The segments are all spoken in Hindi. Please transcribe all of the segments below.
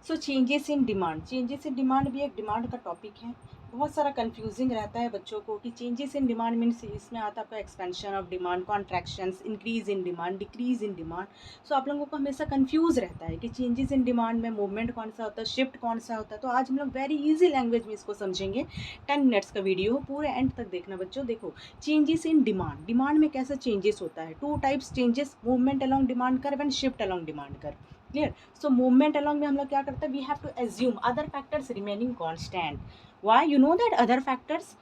सो चेंजेस इन डिमांड भी एक डिमांड का टॉपिक है। बहुत सारा कंफ्यूजिंग रहता है बच्चों को कि चेंजेस इन डिमांड मीन्स इसमें आता है आपका expansion of demand, contractions, increase in demand, decrease in demand. So आप लोगों को हमेशा कंफ्यूज रहता है कि चेंजेस इन डिमांड में मूवमेंट कौन सा होता है, शिफ्ट कौन सा होता है। तो आज हम लोग वेरी इजी लैंग्वेज में इसको समझेंगे। 10 मिनट्स का वीडियो पूरे एंड तक देखना बच्चों। देखो, चेंजेस इन डिमांड में कैसा चेंजेस होता है। 2 types changes, movement along demand curve and shift along demand curve. Clear. So movement along में हम लोग क्या करते हैं, we have to assume other factors remaining constant. Why? You know that other factors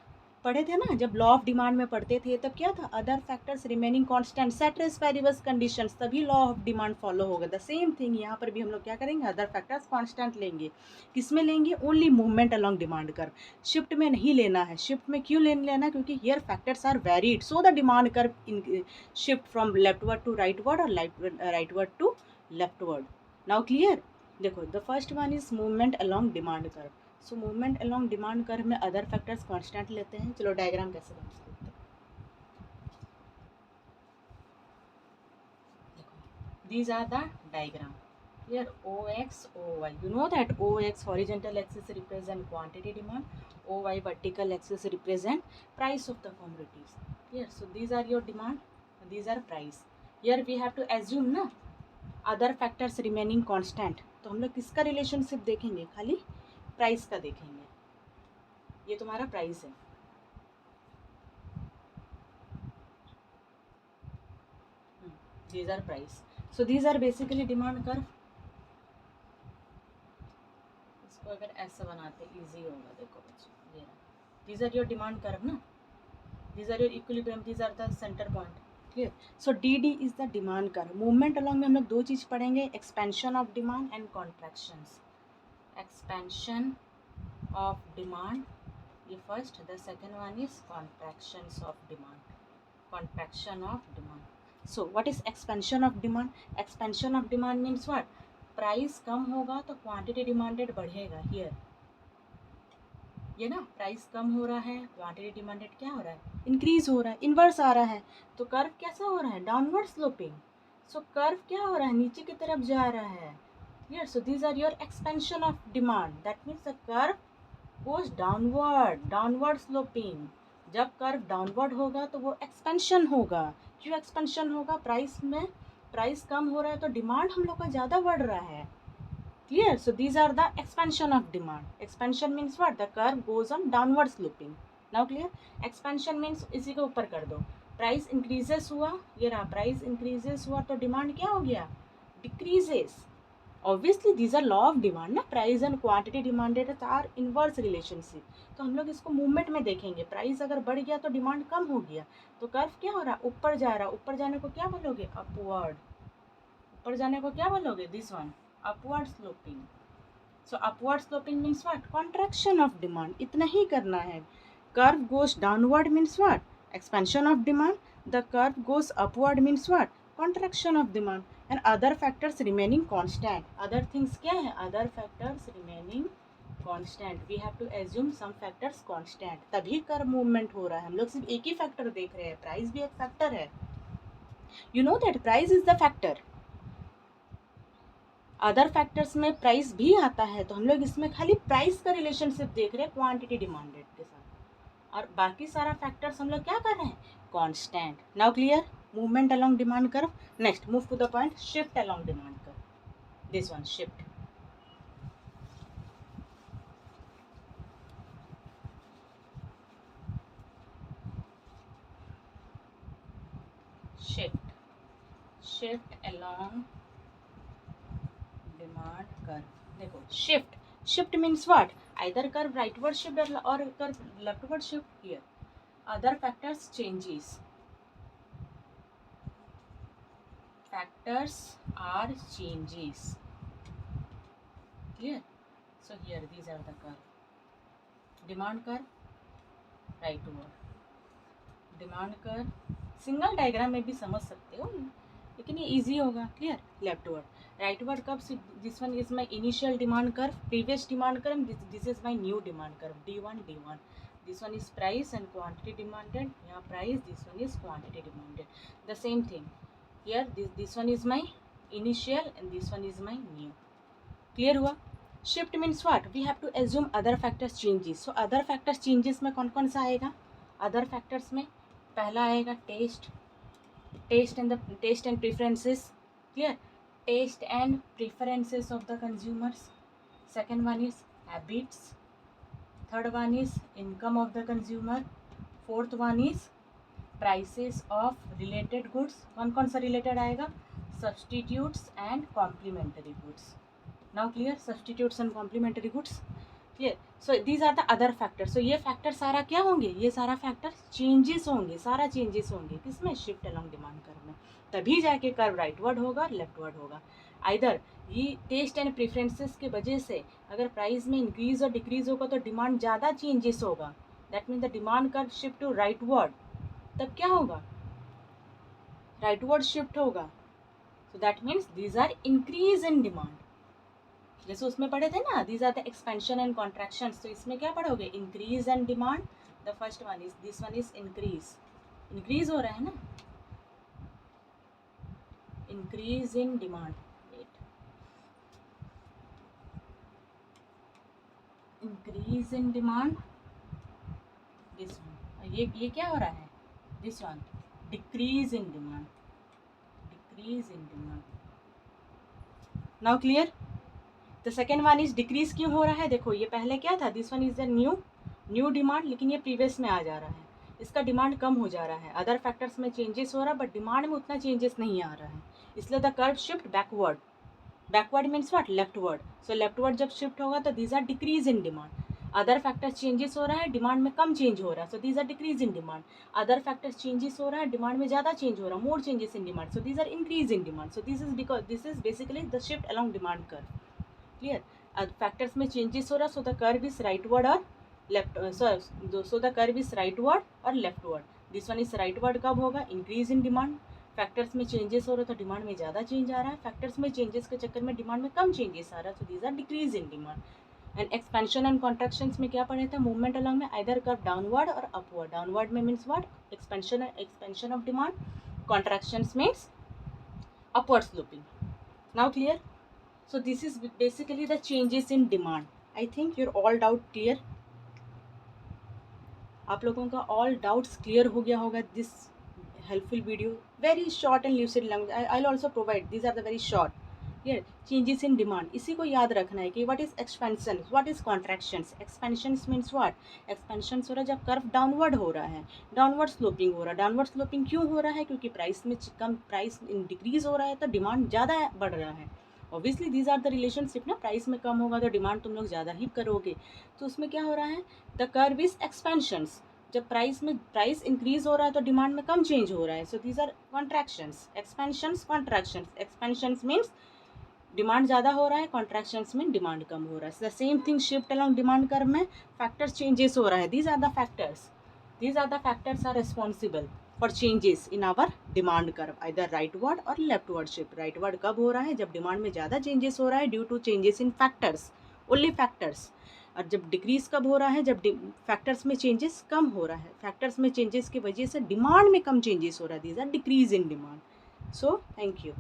पढ़े थे ना जब लॉ ऑफ डिमांड में पढ़ते थे, तब क्या था, other factors remaining constant satisfies conditions, तभी लॉ ऑफ डिमांड फॉलो होगा। द सेम थिंग यहाँ पर भी हम लोग क्या करेंगे, अदर फैक्टर्स कांस्टेंट लेंगे। किसमें लेंगे? Only movement along demand curve. Shift में नहीं लेना है। शिफ्ट में क्यों लेना? क्योंकि here factors are varied, so the demand curve in shift from leftward to rightward और rightward to leftward. Now clear. देखो, the first one is movement along demand curve. So movement along demand curve में अदर फैक्टर्स कांस्टेंट लेते हैं। चलो डायग्राम कैसे बनते हैं। These are the diagram. Here OX, OY. You know that OX horizontal axis represent quantity demand, OY vertical axis represent price of the commodities. Here, so these are your demand, these are price. Here we have to assume ना अदर फैक्टर्स रिमेनिंग कांस्टेंट। तो हम लोग किसका रिलेशनशिप देखेंगे? खाली प्राइस का देखेंगे। ये तुम्हारा प्राइस है। These are price. So these are basically demand curve. इसको अगर ऐसा बनाते इजी होगा। देखो बच्चों, ये these are your demand curve ना, these are your equilibrium, these are the centre point. Clear. So D D is the demand curve. Movement along में हम लोग 2 चीज़ पढ़ेंगे, expansion of demand and contractions. Expansion of demand, ये first. The second one is contractions of demand, contraction of demand. So what is expansion of demand? Expansion of demand means what? Price कम होगा तो क्वांटिटी डिमांडेड बढ़ेगा। हियर ये ना, प्राइस कम हो रहा है, क्वांटिटी डिमांडेड क्या हो रहा है, इंक्रीज हो रहा है, इन्वर्स आ रहा है। तो कर्व कैसा हो रहा है, डाउनवर्ड स्लोपिंग। सो कर्व क्या हो रहा है, नीचे की तरफ जा रहा है। Here, so these are your expansion of demand. That means the curve goes downward sloping. जब कर्व डाउनवर्ड होगा तो वो एक्सपेंशन होगा। क्यों एक्सपेंशन होगा? प्राइस में प्राइस कम हो रहा है तो डिमांड हम लोग का ज़्यादा बढ़ रहा है। Clear. So these are the expansion of demand. Expansion means what? The curve goes on downward sloping. Now clear. Expansion means इसी के ऊपर कर दो, प्राइस इंक्रीजेस हुआ, ये रहा, प्राइस इंक्रीजेस हुआ तो डिमांड क्या हो गया, decreases. Obviously these are law of demand ना, price and quantity demanded are inverse relationship. तो हम लोग इसको मूवमेंट में देखेंगे। प्राइस अगर बढ़ गया तो डिमांड कम हो गया, तो कर्व क्या हो रहा है, ऊपर जा रहा है। ऊपर जाने को क्या बोलोगे, अपवर्ड। ऊपर जाने को क्या बोलोगे, this one, upward sloping. So upward sloping means what, contraction of demand. इतना ही करना है। Curve goes downward means what, expansion of demand. The curve goes upward means what, contraction of demand and other factors remaining constant. Other things क्या है, other factors remaining constant. We have to assume some factors constant, तभी कर मूवमेंट हो रहा है। हम लोग सिर्फ एक ही फैक्टर देख रहे हैं, प्राइस भी एक फैक्टर है। You know that price is the factor. Other factors में प्राइस भी आता है, तो हम लोग इसमें खाली प्राइस का रिलेशनशिप देख रहे हैं क्वांटिटी डिमांडेड के साथ, और बाकी सारा फैक्टर्स हम लोग क्या कर रहे हैं, constant. Now clear. Movement along demand curve. Next move to the point, shift along demand curve. This one, shift. Shift along demand curve. देखो, shift means what, either curve rightward shift और curve leftward shift. Here other factors changes, factors are changes. Clear. So here these are the curve. Demand curve, rightward. Demand curve, single diagram में भी समझ सकते हो, लेकिन ये इजी होगा। Clear. Leftward, rightward curve. This one is my initial demand curve, previous demand curve, this is my new demand curve, D1। This one is price and quantity demanded, यहाँ price, this one is quantity demanded. The same thing here, this one is my initial and this one is my new. Clear हुआ। Shift means what, we have to assume other factors changes. So other factors changes में कौन कौन सा आएगा? अदर फैक्टर्स में पहला आएगा taste and preferences. Clear? Taste and preferences of the consumers. Second one is habits. Third one is income of the consumer. Fourth one is prices of related goods. कौन कौन सा रिलेटेड आएगा? Substitutes and complementary goods. Now clear? Substitutes and complementary goods. Clear? So these are the other factors. So ये फैक्टर सारा क्या होंगे? ये सारा फैक्टर चेंजेस होंगे. सारा चेंजेस होंगे किसमें? शिफ्ट अलोंग डिमांड कर्व में. तभी जाके कर्व राइटवर्ड होगा और लेफ्टवर्ड होगा. आइदर ये टेस्ट एंड प्रेफरेंसेस की वजह से अगर प्राइस में इंक्रीज और डिक्रीज होगा तो डिमांड ज़्यादा चेंजेस होगा. That means the demand curve shift to rightward. तब क्या होगा? राइटवर्ड शिफ्ट होगा. So that means these are increase in demand. जैसे उसमें पढ़े थे ना, these are the expansion and contractions. तो इसमें क्या पढ़ोगे? Increase and demand. The first one is, this one is increase. Increase हो रहा है ना, increase in demand. Increase in demand. This one, ये क्या हो रहा है? This one decrease in demand. Decrease in demand. Now clear? The second one is decrease क्यों हो रहा है? देखो ये पहले क्या था? This one is the new demand, लेकिन ये प्रीवियस में आ जा रहा है. इसका डिमांड कम हो जा रहा है. अदर फैक्टर्स में चेंजेस हो रहा है बट डिमांड में उतना चेंजेस नहीं आ रहा है. इसलिए the curve shift backward. Backward means what? Leftward. So leftward जब शिफ्ट होगा तो these are decrease in demand. Other factors changes हो रहा है, डिमांड में कम चेंज हो रहा है. So these are decrease in demand. Other factors changes हो रहा है, डिमांड में ज़्यादा चेंज हो रहा है, more changes in demand. So these are increase in demand. So this is because this is basically the shift along demand curve. Clear? Factors में चेंजेस हो रहा है, so the curve is rightward और left. So the curve is rightward और leftward. This one is rightward कब होगा? Increase in demand. फैक्टर्स में चेंजेस हो रहा है तो डिमांड में ज़्यादा चेंज आ रहा है. फैक्टर्स में चेंजेस के चक्कर में डिमांड में कम चेंजेस आ रहा है. So these are decrease in demand. And expansion and contractions में क्या पढ़े थे? मूवमेंट अलॉन्ग में आइदर कर्व डाउनवर्ड और अपवर्ड. डाउनवर्ड में means what? Expansion of demand. Contractions means upward sloping. Now clear? So this is basically the changes in demand. I think your all doubt clear. आप लोगों का all doubts clear हो गया होगा. This helpful video, very short and lucid language. I'll also provide. These are the very short. Clear? Changes in demand. इसी को याद रखना है कि what is expansion, what is contractions. Expansions means what? Expansions हो रहा है जब कर्व डाउनवर्ड हो रहा है, डाउनवर्ड स्लोपिंग हो रहा है. डाउनवर्ड स्लोपिंग क्यों हो रहा है? क्योंकि प्राइस में कम, प्राइस डिक्रीज हो रहा है तो डिमांड ज़्यादा बढ़ रहा है. Obviously these are the relationship ना. प्राइस में कम होगा तो डिमांड तुम लोग ज़्यादा ही करोगे. तो उसमें क्या हो रहा है? The curve is expansions. जब प्राइस इंक्रीज हो रहा है तो डिमांड में कम चेंज हो रहा है. So these are contractions. Expansions, contractions. Expansions means demand ज़्यादा हो रहा है, कॉन्ट्रैक्शंस में डिमांड कम हो रहा है. The same thing shift along demand curve में फैक्टर्स चेंजेस हो रहा है. These are the factors are responsible for changes in our demand curve, either rightward और लेफ्टवर्ड शिफ्ट. राइटवर्ड कब हो रहा है? जब डिमांड में ज़्यादा चेंजेस हो रहा है due to changes in factors, only factors. और जब डिक्रीज कब हो रहा है? जब फैक्टर्स में चेंजेस कम हो रहा है. फैक्टर्स में चेंजेस की वजह से डिमांड में कम चेंजेस हो रहा है. These are decrease in demand. So thank you.